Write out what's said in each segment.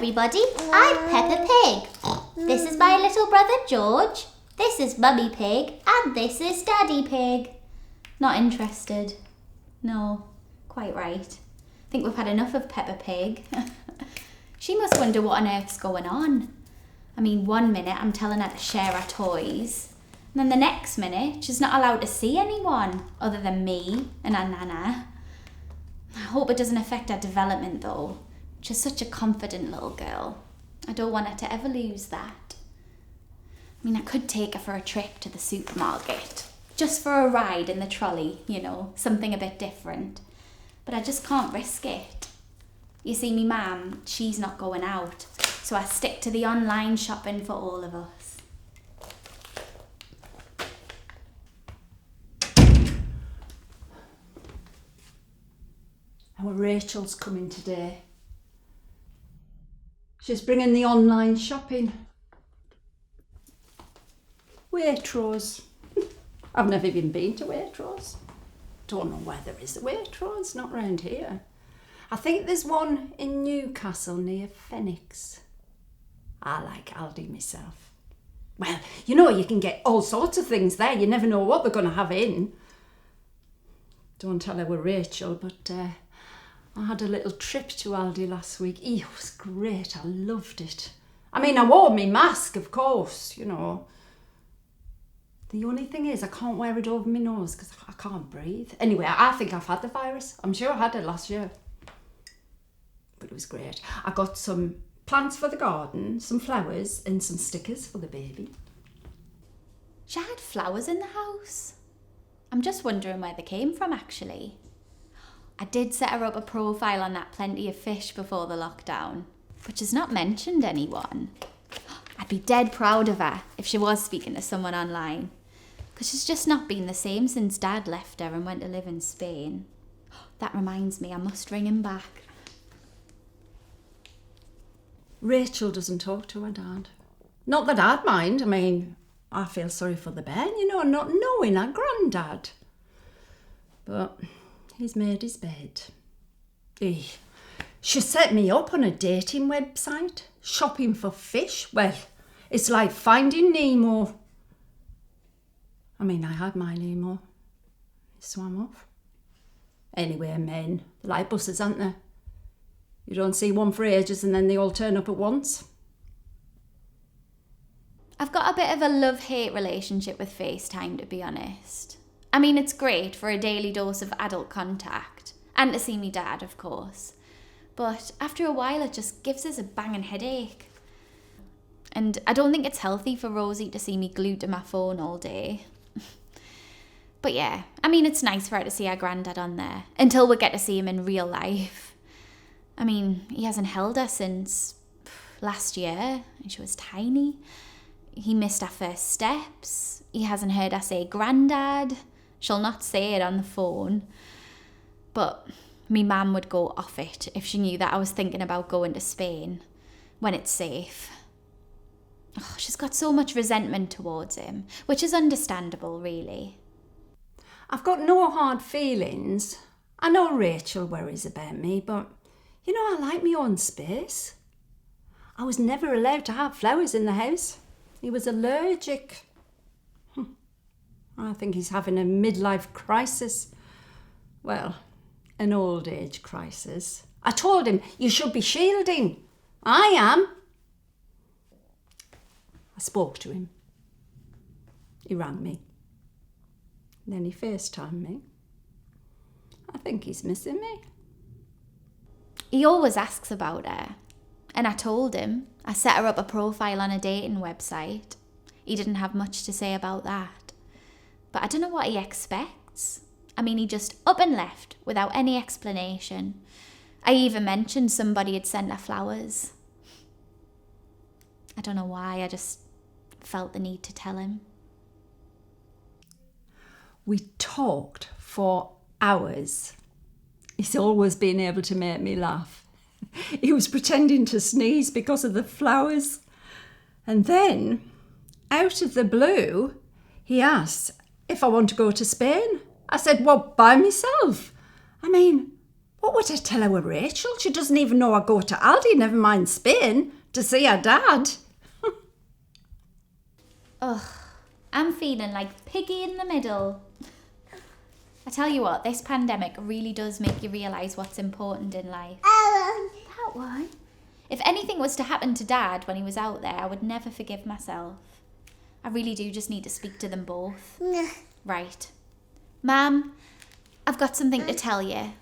everybody, I'm Peppa Pig. This is my little brother George, this is Mummy Pig, and this is Daddy Pig. Not interested. No, quite right. Think we've had enough of Peppa Pig. She must wonder what on earth's going on. I mean, one minute I'm telling her to share her toys, and then the next minute she's not allowed to see anyone other than me and her nana. I hope it doesn't affect her development though. She's such a confident little girl. I don't want her to ever lose that. I mean, I could take her for a trip to the supermarket, just for a ride in the trolley, you know, something a bit different. But I just can't risk it. You see, me mum, she's not going out, so I stick to the online shopping for all of us. Our Rachel's coming today. She's bringing the online shopping. Waitrose. I've never even been to Waitrose. Don't know where there is a Waitrose, not round here. I think there's one in Newcastle near Phoenix. I like Aldi myself. Well, you know, you can get all sorts of things there. You never know what they're going to have in. Don't tell her we're Rachel, but I had a little trip to Aldi last week. It was great. I loved it. I mean, I wore my mask, of course, you know. The only thing is I can't wear it over my nose because I can't breathe. Anyway, I think I've had the virus. I'm sure I had it last year. But it was great. I got some plants for the garden, some flowers and some stickers for the baby. She had flowers in the house. I'm just wondering where they came from, actually. I did set her up a profile on that Plenty of Fish before the lockdown, but she's not mentioned anyone. I'd be dead proud of her if she was speaking to someone online, because she's just not been the same since Dad left her and went to live in Spain. That reminds me, I must ring him back. Rachel doesn't talk to her dad. Not that I'd mind. I mean, I feel sorry for the bairn, you know, not knowing her granddad. But he's made his bed. She set me up on a dating website, shopping for fish. Well, it's like finding Nemo. I mean, I had my Nemo. He swam off. Anyway, men, they're like buses, aren't they? You don't see one for ages and then they all turn up at once. I've got a bit of a love-hate relationship with FaceTime, to be honest. I mean, it's great for a daily dose of adult contact, and to see me dad, of course. But after a while, it just gives us a banging headache. And I don't think it's healthy for Rosie to see me glued to my phone all day. But yeah, I mean, it's nice for her to see her granddad on there, until we get to see him in real life. I mean, he hasn't held her since last year, and she was tiny. He missed her first steps. He hasn't heard her say granddad. She'll not say it on the phone. But me mum would go off it if she knew that I was thinking about going to Spain when it's safe. Oh, she's got so much resentment towards him, which is understandable, really. I've got no hard feelings. I know Rachel worries about me, but you know, I like my own space. I was never allowed to have flowers in the house. He was allergic. I think he's having a midlife crisis. Well, an old age crisis. I told him, you should be shielding. I am. I spoke to him. He rang me. Then he FaceTimed me. I think he's missing me. He always asks about her. And I told him. I set her up a profile on a dating website. He didn't have much to say about that. But I don't know what he expects. I mean, he just up and left without any explanation. I even mentioned somebody had sent her flowers. I don't know why, I just felt the need to tell him. We talked for hours. He's always been able to make me laugh. He was pretending to sneeze because of the flowers. And then, out of the blue, he asked if I want to go to Spain. I said, well, by myself. I mean, What would I tell our Rachel? She doesn't even know I go to Aldi, never mind Spain, to see her dad. Ugh, I'm feeling like piggy in the middle. I tell you what, this pandemic really does make you realise what's important in life. That one. If anything was to happen to Dad when he was out there, I would never forgive myself. I really do just need to speak to them both. Right. Mum, I've got something to tell you.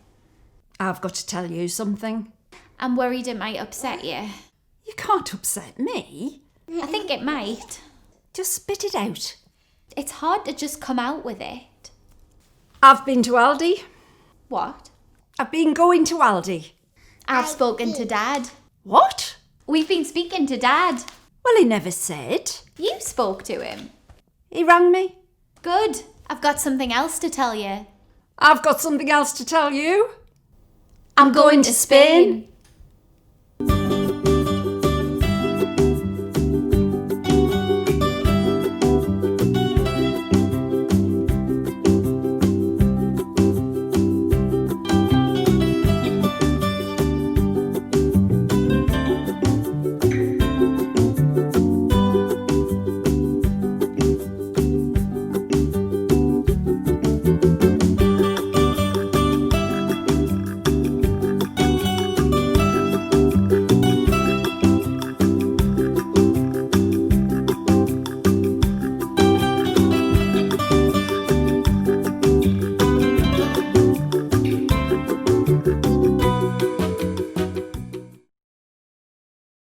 I've got to tell you something. I'm worried it might upset you. You can't upset me. I think it might. Just spit it out. It's hard to just come out with it. I've been to Aldi. What? I've been going to Aldi. I've spoken to Dad. What? We've been speaking to Dad. Well, he never said. You spoke to him. He rang me. Good. I've got something else to tell you. I've got something else to tell you. I'm going to Spain.